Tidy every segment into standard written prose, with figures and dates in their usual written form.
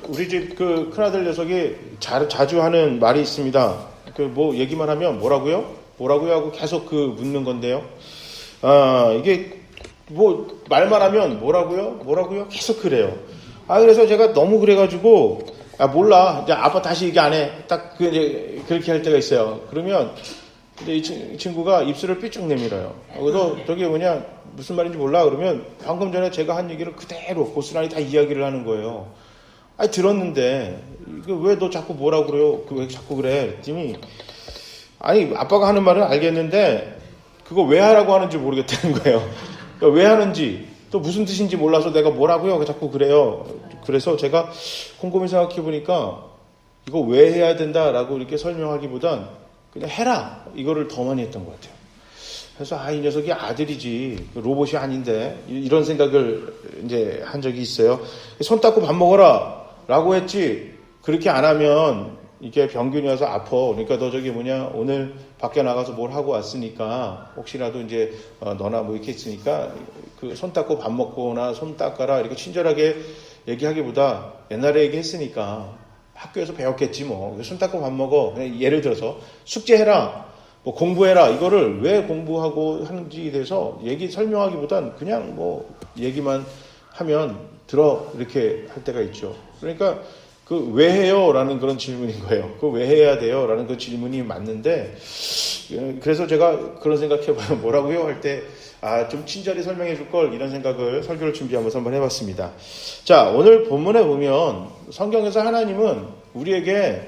우리 집 그 큰아들 녀석이 자주 하는 말이 있습니다. 그 뭐 얘기만 하면 뭐라고요? 뭐라고요? 하고 계속 그 묻는 건데요. 이게 뭐 말만 하면 뭐라고요? 뭐라고요? 계속 그래요. 그래서 제가 너무 그래가지고 몰라. 이제 아빠 다시 얘기 안 해. 딱 이제 그렇게 할 때가 있어요. 그러면 근데 이 친구가 입술을 삐쭉 내밀어요. 그래서 저게 뭐냐 무슨 말인지 몰라. 그러면 방금 전에 제가 한 얘기를 그대로 고스란히 다 이야기를 하는 거예요. 들었는데 왜 너 자꾸 뭐라 그래요? 왜 자꾸 그래? 그랬더니 아빠가 하는 말은 알겠는데 그거 왜 하라고 하는지 모르겠다는 거예요. 그러니까 왜 하는지 또 무슨 뜻인지 몰라서 내가 뭐라고요? 자꾸 그래요. 그래서 제가 곰곰이 생각해 보니까 이거 왜 해야 된다라고 이렇게 설명하기보단 그냥 해라 이거를 더 많이 했던 것 같아요. 그래서 이 녀석이 아들이지 로봇이 아닌데 이런 생각을 이제 한 적이 있어요. 손 닦고 밥 먹어라 라고 했지 그렇게 안 하면 이게 병균이 와서 아파. 그러니까 너 저기 뭐냐 오늘 밖에 나가서 뭘 하고 왔으니까 혹시라도 이제 너나 뭐 이렇게 있으니까 그 손 닦고 밥 먹거나 손 닦아라 이렇게 친절하게 얘기하기보다 옛날에 얘기했으니까 학교에서 배웠겠지 뭐 손 닦고 밥 먹어. 예를 들어서 숙제해라 뭐 공부해라 이거를 왜 공부하고 하는지에 대해서 설명하기보단 그냥 뭐 얘기만 하면 들어 이렇게 할 때가 있죠. 그러니까 그 왜 해요? 라는 그런 질문인 거예요. 그 왜 해야 돼요? 라는 그 질문이 맞는데 그래서 제가 그런 생각해봐요. 뭐라고요? 할 때 좀 친절히 설명해 줄 걸 이런 생각을 설교를 준비하면서 한번 해봤습니다. 자, 오늘 본문에 보면 성경에서 하나님은 우리에게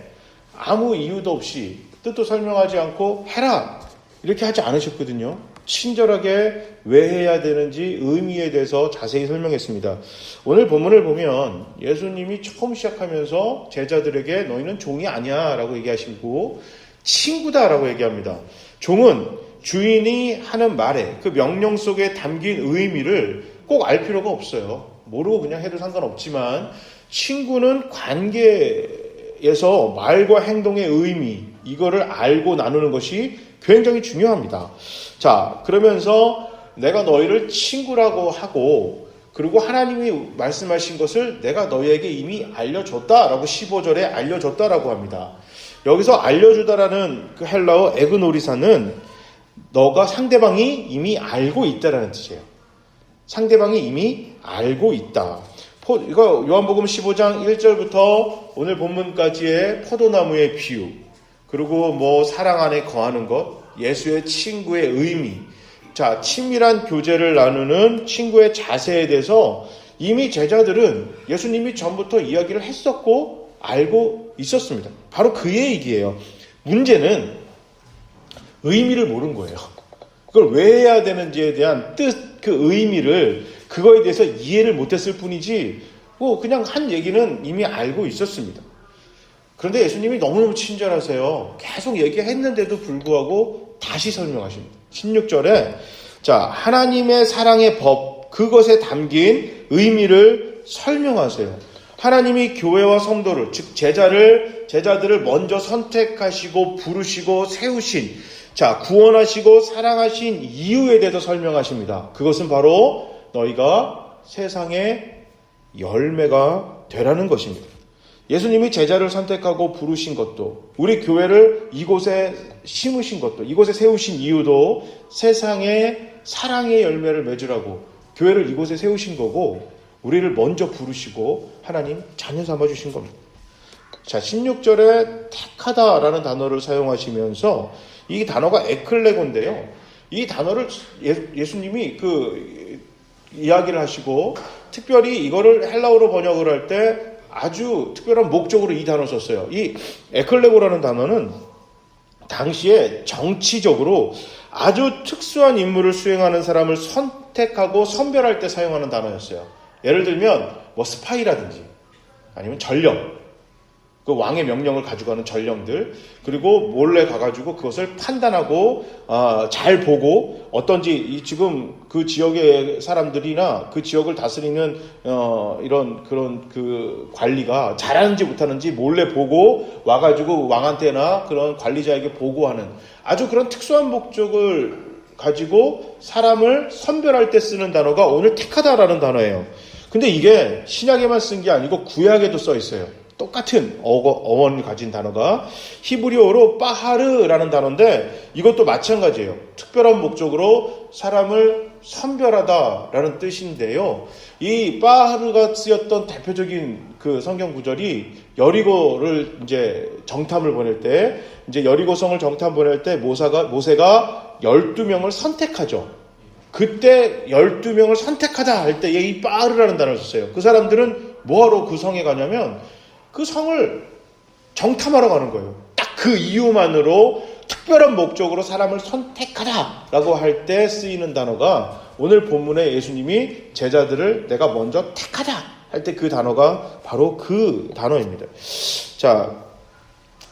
아무 이유도 없이 뜻도 설명하지 않고 해라 이렇게 하지 않으셨거든요. 친절하게 왜 해야 되는지 의미에 대해서 자세히 설명했습니다. 오늘 본문을 보면 예수님이 처음 시작하면서 제자들에게 너희는 종이 아니야 라고 얘기하시고 친구다 라고 얘기합니다. 종은 주인이 하는 말에 그 명령 속에 담긴 의미를 꼭 알 필요가 없어요. 모르고 그냥 해도 상관없지만 친구는 관계에서 말과 행동의 의미 이거를 알고 나누는 것이 굉장히 중요합니다. 자, 그러면서 내가 너희를 친구라고 하고 그리고 하나님이 말씀하신 것을 내가 너희에게 이미 알려줬다라고 15절에 알려줬다라고 합니다. 여기서 알려주다라는 그 헬라어 에그노리사는 너가 상대방이 이미 알고 있다라는 뜻이에요. 상대방이 이미 알고 있다. 이거 요한복음 15장 1절부터 오늘 본문까지의 포도나무의 비유 그리고 뭐 사랑 안에 거하는 것, 예수의 친구의 의미, 자 친밀한 교제를 나누는 친구의 자세에 대해서 이미 제자들은 예수님이 전부터 이야기를 했었고 알고 있었습니다. 바로 그의 얘기예요. 문제는 의미를 모르는 거예요. 그걸 왜 해야 되는지에 대한 뜻, 그 의미를 그거에 대해서 이해를 못했을 뿐이지 뭐 그냥 한 얘기는 이미 알고 있었습니다. 그런데 예수님이 너무너무 친절하세요. 계속 얘기했는데도 불구하고 다시 설명하십니다. 16절에 자 하나님의 사랑의 법 그것에 담긴 의미를 설명하세요. 하나님이 교회와 성도를 즉 제자들을 먼저 선택하시고 부르시고 세우신 자 구원하시고 사랑하신 이유에 대해서 설명하십니다. 그것은 바로 너희가 세상의 열매가 되라는 것입니다. 예수님이 제자를 선택하고 부르신 것도 우리 교회를 이곳에 심으신 것도 이곳에 세우신 이유도 세상에 사랑의 열매를 맺으라고 교회를 이곳에 세우신 거고 우리를 먼저 부르시고 하나님 자녀 삼아주신 겁니다. 자 16절에 택하다라는 단어를 사용하시면서 이 단어가 에클레고인데요. 이 단어를 예수님이 이야기를 하시고 특별히 이거를 헬라어로 번역을 할 때 아주 특별한 목적으로 이 단어를 썼어요. 이 에클레고라는 단어는 당시에 정치적으로 아주 특수한 임무를 수행하는 사람을 선택하고 선별할 때 사용하는 단어였어요. 예를 들면 뭐 스파이라든지 아니면 전령 그 왕의 명령을 가져가는 전령들 그리고 몰래 가가지고 그것을 판단하고 잘 보고 어떤지 지금 그 지역의 사람들이나 그 지역을 다스리는 이런 그런 그 관리가 잘하는지 못하는지 몰래 보고 와가지고 왕한테나 그런 관리자에게 보고하는 아주 그런 특수한 목적을 가지고 사람을 선별할 때 쓰는 단어가 오늘 택하다라는 단어예요. 근데 이게 신약에만 쓴 게 아니고 구약에도 써 있어요. 똑같은 어원을 가진 단어가 히브리어로 빠하르라는 단어인데 이것도 마찬가지예요. 특별한 목적으로 사람을 선별하다라는 뜻인데요. 이 빠하르가 쓰였던 대표적인 그 성경 구절이 여리고를 이제 정탐을 보낼 때, 이제 여리고성을 정탐 보낼 때 모세가 12명을 선택하죠. 그때 12명을 선택하다 할 때 이 빠하르라는 단어를 썼어요. 그 사람들은 뭐하러 그 성에 가냐면 그 성을 정탐하러 가는 거예요. 딱 그 이유만으로 특별한 목적으로 사람을 선택하다라고 할 때 쓰이는 단어가 오늘 본문에 예수님이 제자들을 내가 먼저 택하다 할 때 그 단어가 바로 그 단어입니다. 자,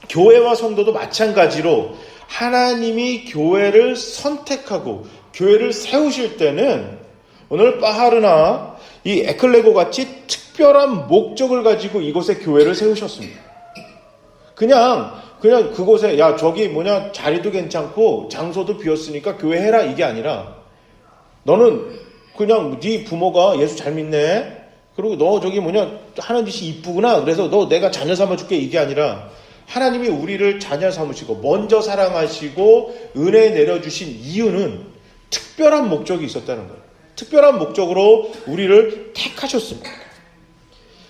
교회와 성도도 마찬가지로 하나님이 교회를 선택하고 교회를 세우실 때는 오늘 빠하르나 이 에클레고 같이 특별한 목적을 가지고 이곳에 교회를 세우셨습니다. 그냥 그곳에 야 저기 뭐냐 자리도 괜찮고 장소도 비었으니까 교회 해라 이게 아니라 너는 그냥 네 부모가 예수 잘 믿네 그리고 너 저기 뭐냐 하는 짓이 이쁘구나 그래서 너 내가 자녀 삼아줄게 이게 아니라 하나님이 우리를 자녀 삼으시고 먼저 사랑하시고 은혜 내려주신 이유는 특별한 목적이 있었다는 거예요. 특별한 목적으로 우리를 택하셨습니다.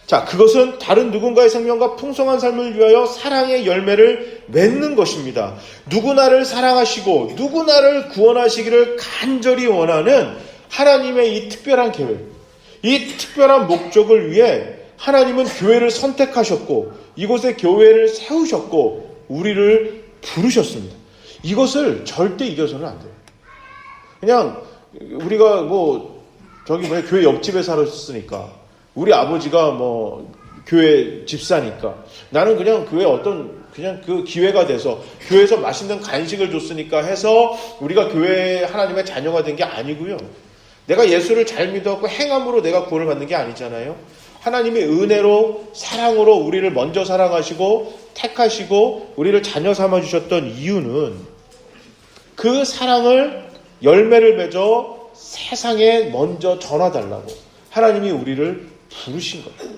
자, 그것은 다른 누군가의 생명과 풍성한 삶을 위하여 사랑의 열매를 맺는 것입니다. 누구나를 사랑하시고 누구나를 구원하시기를 간절히 원하는 하나님의 이 특별한 계획, 이 특별한 목적을 위해 하나님은 교회를 선택하셨고 이곳에 교회를 세우셨고 우리를 부르셨습니다. 이것을 절대 이겨서는 안 돼요. 그냥 우리가 교회 옆집에 살았으니까 우리 아버지가 교회 집사니까 나는 그냥 교회 그냥 그 기회가 돼서 교회에서 맛있는 간식을 줬으니까 해서 우리가 교회 하나님의 자녀가 된 게 아니고요. 내가 예수를 잘 믿어갖고 행함으로 내가 구원을 받는 게 아니잖아요. 하나님의 은혜로 사랑으로 우리를 먼저 사랑하시고 택하시고 우리를 자녀 삼아주셨던 이유는 그 사랑을 열매를 맺어 세상에 먼저 전하달라고 하나님이 우리를 부르신 거예요.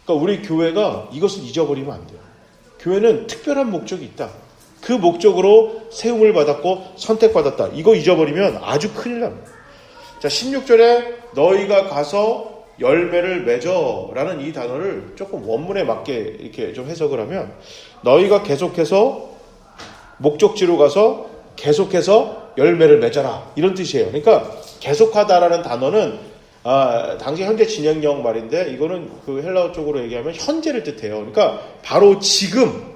그러니까 우리 교회가 이것을 잊어버리면 안 돼요. 교회는 특별한 목적이 있다. 그 목적으로 세움을 받았고 선택받았다. 이거 잊어버리면 아주 큰일 납니다. 자, 16절에 너희가 가서 열매를 맺어 라는 이 단어를 조금 원문에 맞게 이렇게 좀 해석을 하면 너희가 계속해서 목적지로 가서 계속해서 열매를 맺어라 이런 뜻이에요. 그러니까 계속하다라는 단어는 당시 현재 진행형 말인데 이거는 그 헬라어 쪽으로 얘기하면 현재를 뜻해요. 그러니까 바로 지금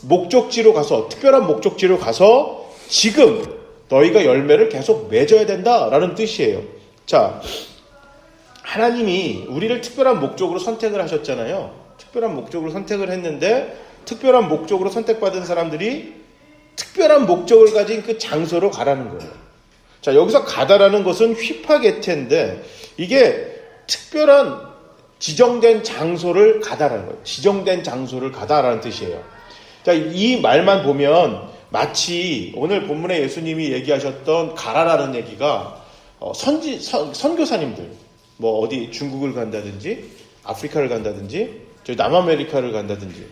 목적지로 가서 특별한 목적지로 가서 지금 너희가 열매를 계속 맺어야 된다라는 뜻이에요. 자, 하나님이 우리를 특별한 목적으로 선택을 하셨잖아요. 특별한 목적으로 선택을 했는데 특별한 목적으로 선택받은 사람들이 특별한 목적을 가진 그 장소로 가라는 거예요. 자, 여기서 가다라는 것은 휘파게테인데 이게 특별한 지정된 장소를 가다라는 거예요. 지정된 장소를 가다라는 뜻이에요. 자, 이 말만 보면 마치 오늘 본문에 예수님이 얘기하셨던 가라라는 얘기가 선교사님들 어디 중국을 간다든지 아프리카를 간다든지 저희 남아메리카를 간다든지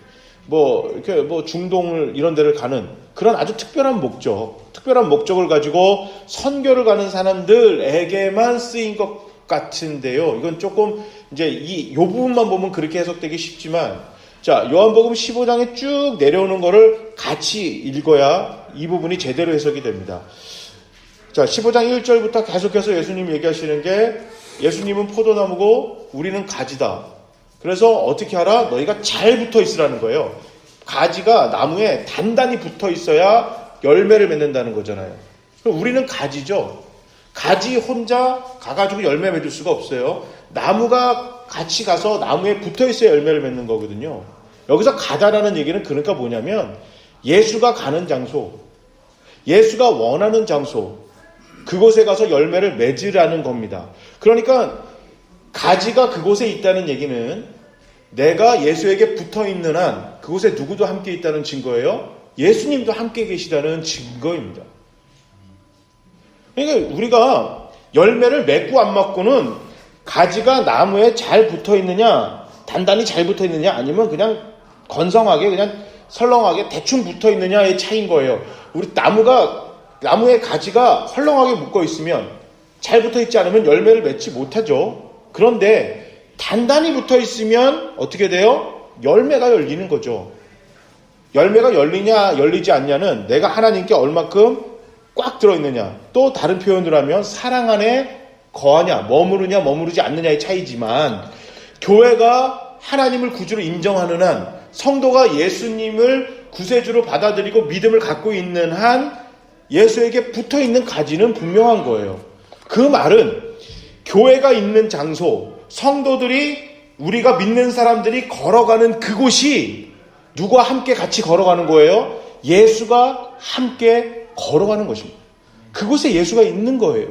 이렇게 중동을 이런 데를 가는 그런 아주 특별한 목적을 가지고 선교를 가는 사람들에게만 쓰인 것 같은데요. 이건 조금 이제 요 부분만 보면 그렇게 해석되기 쉽지만 자, 요한복음 15장에 쭉 내려오는 거를 같이 읽어야 이 부분이 제대로 해석이 됩니다. 자, 15장 1절부터 계속해서 예수님이 얘기하시는 게 예수님은 포도나무고 우리는 가지다. 그래서 어떻게 하라? 너희가 잘 붙어 있으라는 거예요. 가지가 나무에 단단히 붙어 있어야 열매를 맺는다는 거잖아요. 그럼 우리는 가지죠. 가지 혼자 가가지고 열매 맺을 수가 없어요. 나무가 같이 가서 나무에 붙어 있어야 열매를 맺는 거거든요. 여기서 가다라는 얘기는 그러니까 뭐냐면 예수가 가는 장소, 예수가 원하는 장소, 그곳에 가서 열매를 맺으라는 겁니다. 그러니까 가지가 그곳에 있다는 얘기는 내가 예수에게 붙어있는 한 그곳에 누구도 함께 있다는 증거예요. 예수님도 함께 계시다는 증거입니다. 그러니까 우리가 열매를 맺고 안 맺고는 가지가 나무에 잘 붙어 있느냐, 단단히 잘 붙어 있느냐, 아니면 그냥 건성하게, 그냥 설렁하게 대충 붙어 있느냐의 차이인 거예요. 우리 나무의 가지가 헐렁하게 묶어 있으면, 잘 붙어 있지 않으면 열매를 맺지 못하죠. 그런데 단단히 붙어 있으면 어떻게 돼요? 열매가 열리는 거죠. 열매가 열리냐 열리지 않냐는 내가 하나님께 얼마큼 꽉 들어있느냐, 또 다른 표현으로 하면 사랑 안에 거하냐, 머무르냐 머무르지 않느냐의 차이지만, 교회가 하나님을 구주로 인정하는 한, 성도가 예수님을 구세주로 받아들이고 믿음을 갖고 있는 한 예수에게 붙어있는 가지는 분명한 거예요. 그 말은 교회가 있는 장소, 성도들이, 우리가 믿는 사람들이 걸어가는 그곳이 누구와 함께 같이 걸어가는 거예요? 예수가 함께 걸어가는 것입니다. 그곳에 예수가 있는 거예요.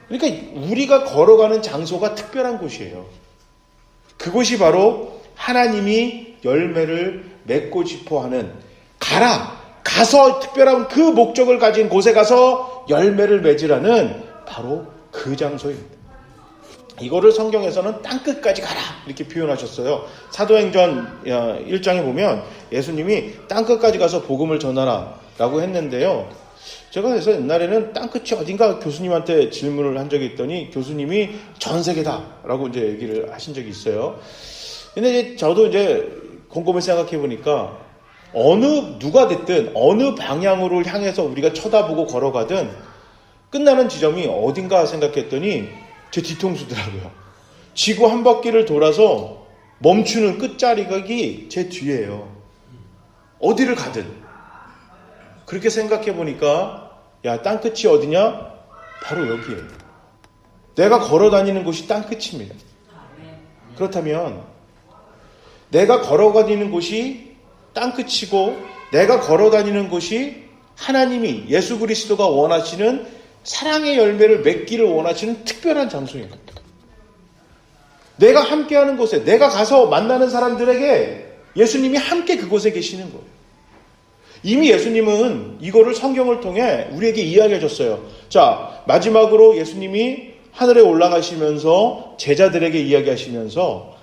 그러니까 우리가 걸어가는 장소가 특별한 곳이에요. 그곳이 바로 하나님이 열매를 맺고 싶어 하는, 가서 특별한 그 목적을 가진 곳에 가서 열매를 맺으라는 바로 그 장소입니다. 이거를 성경에서는 땅끝까지 가라 이렇게 표현하셨어요. 사도행전 1장에 보면 예수님이 땅끝까지 가서 복음을 전하라 라고 했는데요. 제가 그래서 옛날에는 땅끝이 어딘가 교수님한테 질문을 한 적이 있더니 교수님이 전 세계다 라고 이제 얘기를 하신 적이 있어요. 근데 저도 이제 곰곰이 생각해 보니까 누가 됐든 어느 방향으로 향해서 우리가 쳐다보고 걸어가든 끝나는 지점이 어딘가 생각했더니 제 뒤통수더라고요. 지구 한 바퀴를 돌아서 멈추는 끝자락이 제 뒤에요. 어디를 가든. 그렇게 생각해 보니까, 야, 땅끝이 어디냐? 바로 여기에요. 내가 걸어 다니는 곳이 땅끝입니다. 그렇다면 내가 걸어 다니는 곳이 땅끝이고, 내가 걸어 다니는 곳이 하나님이, 예수 그리스도가 원하시는 사랑의 열매를 맺기를 원하시는 특별한 장소입니다. 내가 함께하는 곳에, 내가 가서 만나는 사람들에게 예수님이 함께 그곳에 계시는 거예요. 이미 예수님은 이거를 성경을 통해 우리에게 이야기해 줬어요. 자, 마지막으로 예수님이 하늘에 올라가시면서 제자들에게 이야기하시면서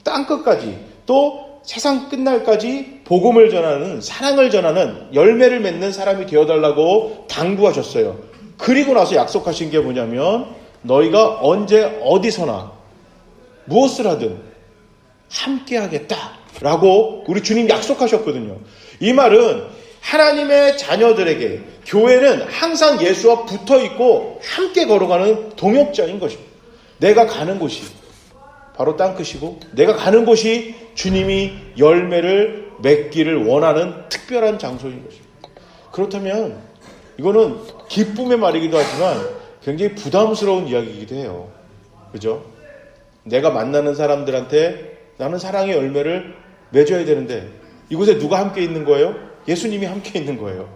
땅끝까지, 또 세상 끝날까지 복음을 전하는, 사랑을 전하는, 열매를 맺는 사람이 되어달라고 당부하셨어요. 그리고 나서 약속하신 게 뭐냐면, 너희가 언제 어디서나 무엇을 하든 함께 하겠다라고 우리 주님 약속하셨거든요. 이 말은 하나님의 자녀들에게 교회는 항상 예수와 붙어있고 함께 걸어가는 동역자인 것입니다. 내가 가는 곳이 바로 땅끝이고, 내가 가는 곳이 주님이 열매를 맺기를 원하는 특별한 장소인 것입니다. 그렇다면 이거는 기쁨의 말이기도 하지만 굉장히 부담스러운 이야기이기도 해요. 그죠? 내가 만나는 사람들한테 나는 사랑의 열매를 맺어야 되는데 이곳에 누가 함께 있는 거예요? 예수님이 함께 있는 거예요.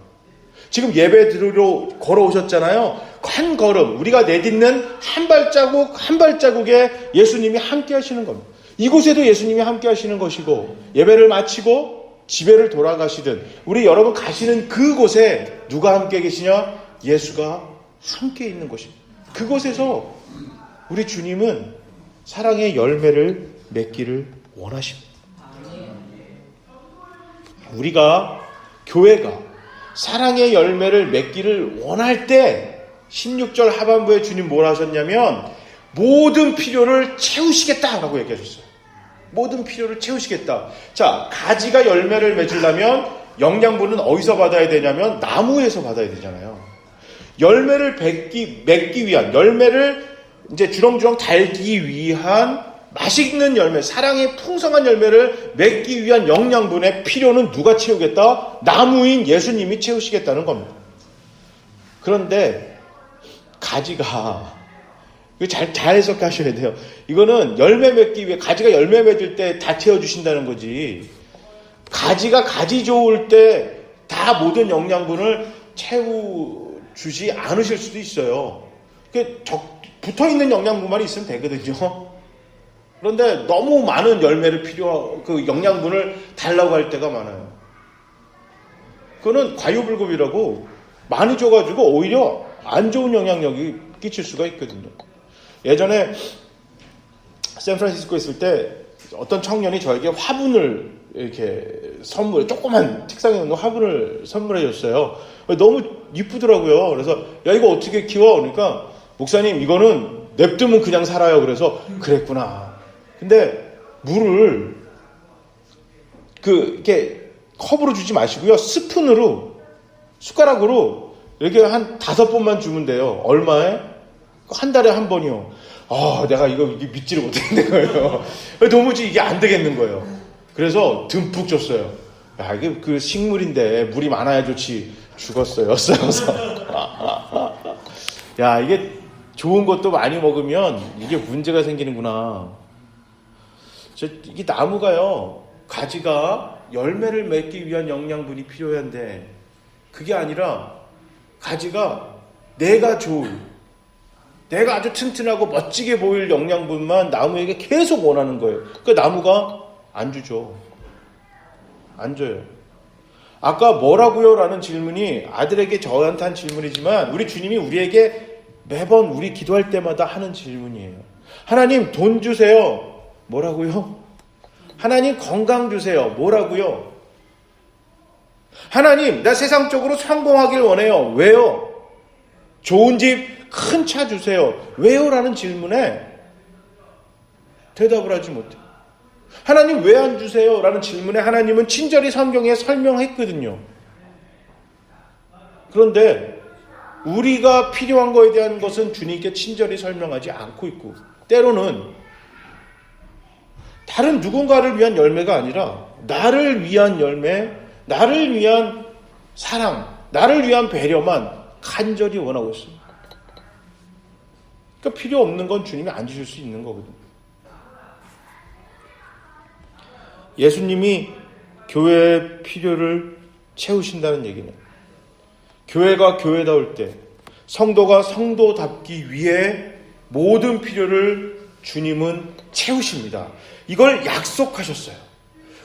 지금 예배 들으러 걸어오셨잖아요. 한 걸음, 우리가 내딛는 한 발자국 한 발자국에 예수님이 함께 하시는 겁니다. 이곳에도 예수님이 함께 하시는 것이고, 예배를 마치고 집에를 돌아가시든 우리 여러분 가시는 그곳에 누가 함께 계시냐? 예수가 함께 있는 것입니다. 그곳에서 우리 주님은 사랑의 열매를 맺기를 원하십니다. 우리가, 교회가 사랑의 열매를 맺기를 원할 때 16절 하반부에 주님 뭐라 하셨냐면 모든 필요를 채우시겠다라고 얘기하셨어요. 모든 필요를 채우시겠다. 자, 가지가 열매를 맺으려면 영양분은 어디서 받아야 되냐면 나무에서 받아야 되잖아요. 열매를 맺기 위한, 열매를 이제 주렁주렁 달기 위한 맛있는 열매, 사랑의 풍성한 열매를 맺기 위한 영양분의 필요는 누가 채우겠다? 나무인 예수님이 채우시겠다는 겁니다. 그런데 가지가, 잘 해석하셔야 돼요. 이거는 열매 맺기 위해, 가지가 열매 맺을 때 다 채워주신다는 거지, 가지가 가지 좋을 때 다 모든 영양분을 채워주지 않으실 수도 있어요. 붙어있는 영양분만 있으면 되거든요. 그런데 너무 많은 열매를 그 영양분을 달라고 할 때가 많아요. 그거는 과유불급이라고 많이 줘가지고 오히려 안 좋은 영향력이 끼칠 수가 있거든요. 예전에 샌프란시스코에 있을 때 어떤 청년이 저에게 화분을 이렇게 조그만 책상에 놓는 화분을 선물해 줬어요. 너무 이쁘더라고요. 그래서 야, 이거 어떻게 키워? 그러니까 목사님, 이거는 냅두면 그냥 살아요. 그래서 그랬구나. 근데 물을 이렇게 컵으로 주지 마시고요. 스푼으로, 숟가락으로 이렇게 한 5번만 주면 돼요. 얼마에? 한 달에 한 번이요. 내가 이거 믿지를 못했는 거예요. 도무지 이게 안 되겠는 거예요. 그래서 듬뿍 줬어요. 야, 이게 그 식물인데 물이 많아야 좋지. 죽었어요. 썩어서. 야, 이게 좋은 것도 많이 먹으면 이게 문제가 생기는구나. 이게 나무가요, 가지가 열매를 맺기 위한 영양분이 필요한데, 그게 아니라 가지가 내가 아주 튼튼하고 멋지게 보일 영양분만 나무에게 계속 원하는 거예요. 그 나무가 안 주죠. 안 줘요. 아까 뭐라고요? 라는 질문이 아들에게 저한테 한 질문이지만 우리 주님이 우리에게 매번 우리 기도할 때마다 하는 질문이에요. 하나님, 돈 주세요. 뭐라고요? 하나님, 건강 주세요. 뭐라고요? 하나님, 나 세상적으로 성공하길 원해요. 왜요? 좋은 집, 큰 차 주세요. 왜요? 라는 질문에 대답을 하지 못해요. 하나님, 왜 안 주세요? 라는 질문에 하나님은 친절히 성경에 설명했거든요. 그런데 우리가 필요한 거에 대한 것은 주님께 친절히 설명하지 않고 있고, 때로는 다른 누군가를 위한 열매가 아니라 나를 위한 열매, 나를 위한 사랑, 나를 위한 배려만 간절히 원하고 있습니다. 그러니까 필요 없는 건 주님이 안 주실 수 있는 거거든요. 예수님이 교회의 필요를 채우신다는 얘기는 교회가 교회다울 때, 성도가 성도답기 위해 모든 필요를 주님은 채우십니다. 이걸 약속하셨어요.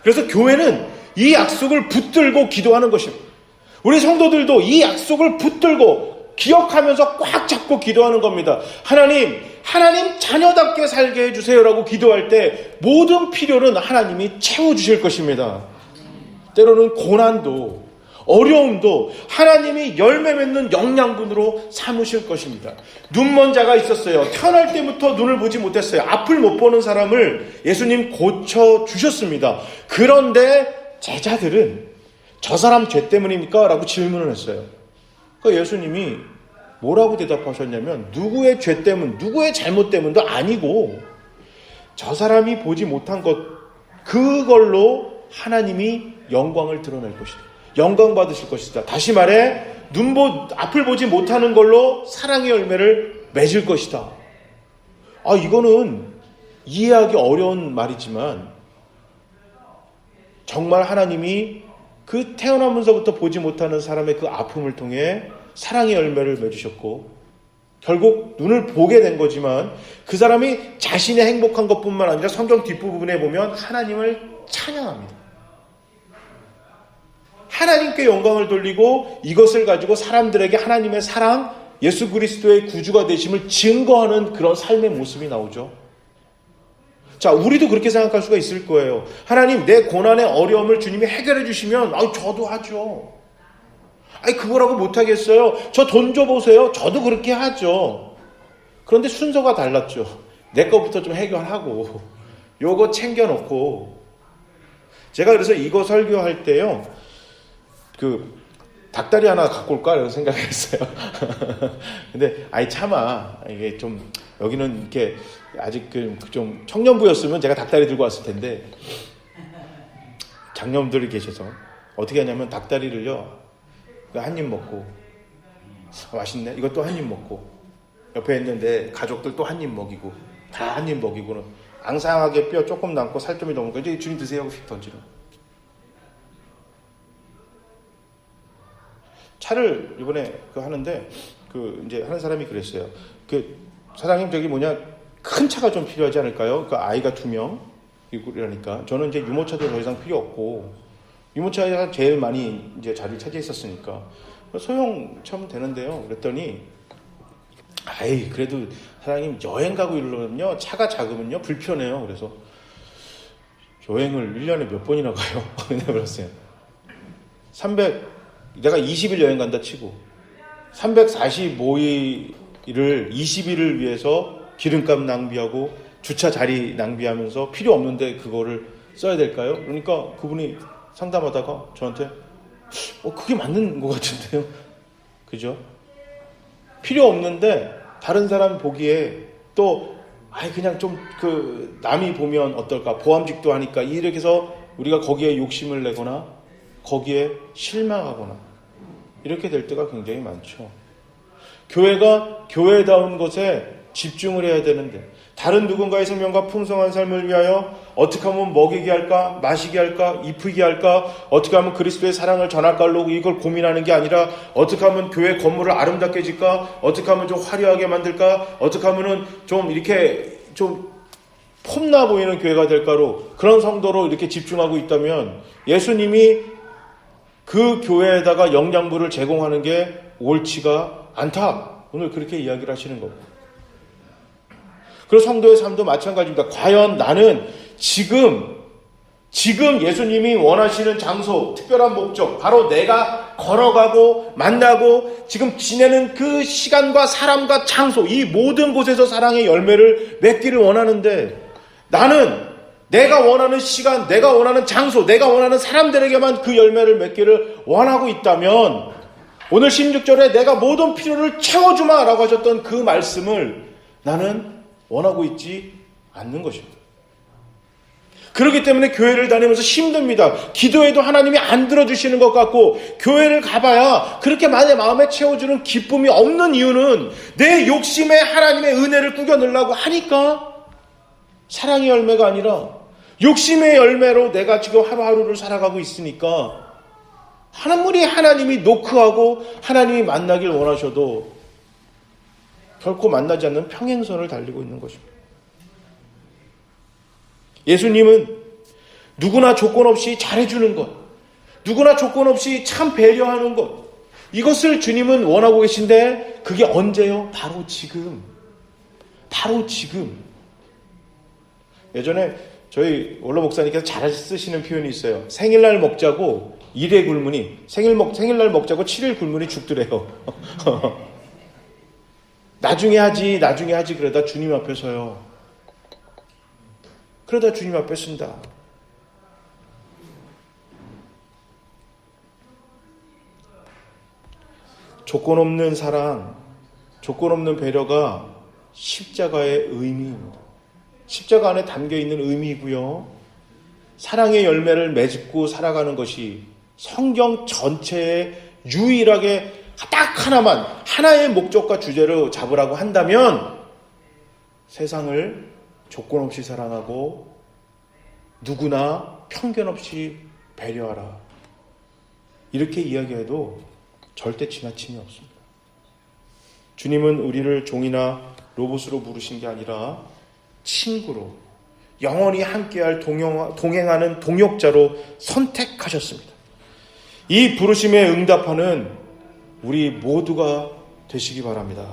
그래서 교회는 이 약속을 붙들고 기도하는 것입니다. 우리 성도들도 이 약속을 붙들고 기억하면서 꽉 잡고 기도하는 겁니다. 하나님 자녀답게 살게 해주세요라고 기도할 때 모든 필요는 하나님이 채워주실 것입니다. 때로는 고난도, 어려움도 하나님이 열매 맺는 영양분으로 삼으실 것입니다. 눈먼 자가 있었어요. 태어날 때부터 눈을 보지 못했어요. 앞을 못 보는 사람을 예수님 고쳐주셨습니다. 그런데 제자들은 저 사람 죄 때문입니까? 라고 질문을 했어요. 그러니까 예수님이 뭐라고 대답하셨냐면, 누구의 죄 때문, 누구의 잘못 때문도 아니고 저 사람이 보지 못한 것, 그걸로 하나님이 영광을 드러낼 것이다. 영광 받으실 것이다. 다시 말해, 앞을 보지 못하는 걸로 사랑의 열매를 맺을 것이다. 이거는 이해하기 어려운 말이지만 정말 하나님이 그 태어나면서부터 보지 못하는 사람의 그 아픔을 통해 사랑의 열매를 맺으셨고, 결국 눈을 보게 된 거지만 그 사람이 자신의 행복한 것뿐만 아니라 성경 뒷부분에 보면 하나님을 찬양합니다. 하나님께 영광을 돌리고 이것을 가지고 사람들에게 하나님의 사랑, 예수 그리스도의 구주가 되심을 증거하는 그런 삶의 모습이 나오죠. 자, 우리도 그렇게 생각할 수가 있을 거예요. 하나님, 내 고난의 어려움을 주님이 해결해 주시면 저도 하죠. 그거라고 못하겠어요. 저 돈 줘보세요. 저도 그렇게 하죠. 그런데 순서가 달랐죠. 내 거부터 좀 해결하고 요거 챙겨놓고. 제가 그래서 이거 설교할 때요, 닭다리 하나 갖고 올까? 이런 생각을 했어요. 근데, 참아. 이게 좀, 여기는 이렇게, 아직 좀 청년부였으면 제가 닭다리 들고 왔을 텐데, 장년들이 계셔서, 어떻게 하냐면 닭다리를요, 한 입 먹고, 맛있네? 이것도 한 입 먹고, 옆에 있는데 가족들 또 한 입 먹이고, 다 한 입 먹이고는, 앙상하게 뼈 조금 남고 살점이 넘고, 이제 주님 드세요 하고 휙 던지는. 차를 이번에 하는데, 이제 하는 사람이 그랬어요. 사장님, 큰 차가 좀 필요하지 않을까요? 아이가 2명, 이러니까. 저는 이제 유모차도 더 이상 필요 없고, 유모차가 제일 많이 이제 자리를 차지했었으니까, 소형 차면 되는데요. 그랬더니, 아이, 그래도 사장님 여행 가고 이러면요, 차가 작으면요, 불편해요. 그래서 여행을 1년에 몇 번이나 가요? 그랬어요. 내가 20일 여행 간다 치고, 345일을 20일을 위해서 기름값 낭비하고, 주차 자리 낭비하면서 필요 없는데 그거를 써야 될까요? 그러니까 그분이 상담하다가 저한테, 그게 맞는 것 같은데요? 그죠? 필요 없는데, 다른 사람 보기에 또, 그냥 좀 남이 보면 어떨까? 보암직도 하니까 이렇게 해서 우리가 거기에 욕심을 내거나, 거기에 실망하거나, 이렇게 될 때가 굉장히 많죠. 교회가 교회다운 것에 집중을 해야 되는데, 다른 누군가의 생명과 풍성한 삶을 위하여 어떻게 하면 먹이게 할까, 마시게 할까, 입히게 할까, 어떻게 하면 그리스도의 사랑을 전할까로 이걸 고민하는 게 아니라, 어떻게 하면 교회 건물을 아름답게 짓까, 어떻게 하면 좀 화려하게 만들까, 어떻게 하면은 좀 이렇게 좀 폼나 보이는 교회가 될까로, 그런 성도로 이렇게 집중하고 있다면 예수님이 그 교회에다가 영양분을 제공하는 게 옳지가 않다. 오늘 그렇게 이야기를 하시는 겁니다. 그리고 성도의 삶도 마찬가지입니다. 과연 나는 지금 예수님이 원하시는 장소, 특별한 목적, 바로 내가 걸어가고 만나고 지금 지내는 그 시간과 사람과 장소, 이 모든 곳에서 사랑의 열매를 맺기를 원하는데, 나는 내가 원하는 시간, 내가 원하는 장소, 내가 원하는 사람들에게만 그 열매를 맺기를 원하고 있다면, 오늘 16절에 내가 모든 필요를 채워주마 라고 하셨던 그 말씀을 나는 원하고 있지 않는 것입니다. 그렇기 때문에 교회를 다니면서 힘듭니다. 기도해도 하나님이 안 들어주시는 것 같고, 교회를 가봐야 그렇게 내 마음에 채워주는 기쁨이 없는 이유는 내 욕심에 하나님의 은혜를 꾸겨 넣으려고 하니까, 사랑의 열매가 아니라 욕심의 열매로 내가 지금 하루하루를 살아가고 있으니까, 아무리 하나님이 노크하고 하나님이 만나길 원하셔도 결코 만나지 않는 평행선을 달리고 있는 것입니다. 예수님은 누구나 조건 없이 잘해주는 것, 누구나 조건 없이 참 배려하는 것, 이것을 주님은 원하고 계신데, 그게 언제요? 바로 지금. 바로 지금. 예전에 저희 원로 목사님께서 잘 쓰시는 표현이 있어요. 생일날 먹자고 1일 굶으니, 생일날 먹자고 7일 굶으니 죽더래요. 나중에 하지 그러다 주님 앞에 서요. 그러다 주님 앞에 쓴다. 조건 없는 사랑, 조건 없는 배려가 십자가의 의미입니다. 십자가 안에 담겨있는 의미이고요. 사랑의 열매를 맺고 살아가는 것이 성경 전체에 유일하게 딱 하나만, 하나의 목적과 주제로 잡으라고 한다면, 세상을 조건 없이 사랑하고 누구나 편견 없이 배려하라, 이렇게 이야기해도 절대 지나침이 없습니다. 주님은 우리를 종이나 로봇으로 부르신 게 아니라 친구로, 영원히 함께할 동행하는 동역자로 선택하셨습니다. 이 부르심에 응답하는 우리 모두가 되시기 바랍니다.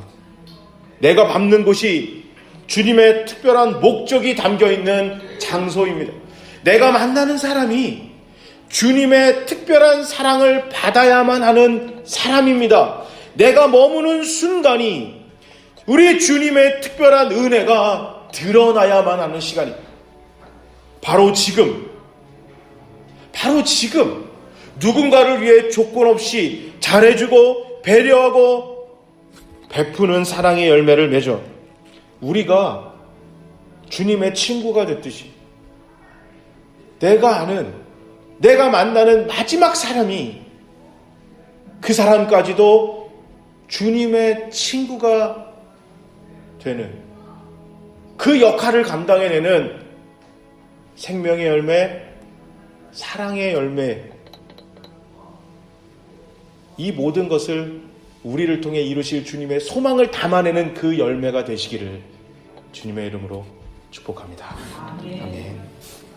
내가 밟는 곳이 주님의 특별한 목적이 담겨있는 장소입니다. 내가 만나는 사람이 주님의 특별한 사랑을 받아야만 하는 사람입니다. 내가 머무는 순간이 우리 주님의 특별한 은혜가 드러나야만 하는 시간입니다. 바로 지금 누군가를 위해 조건 없이 잘해주고 배려하고 베푸는 사랑의 열매를 맺어 우리가 주님의 친구가 됐듯이, 내가 만나는 마지막 사람이 그 사람까지도 주님의 친구가 되는 그 역할을 감당해내는 생명의 열매, 사랑의 열매, 이 모든 것을 우리를 통해 이루실 주님의 소망을 담아내는 그 열매가 되시기를 주님의 이름으로 축복합니다. 아멘.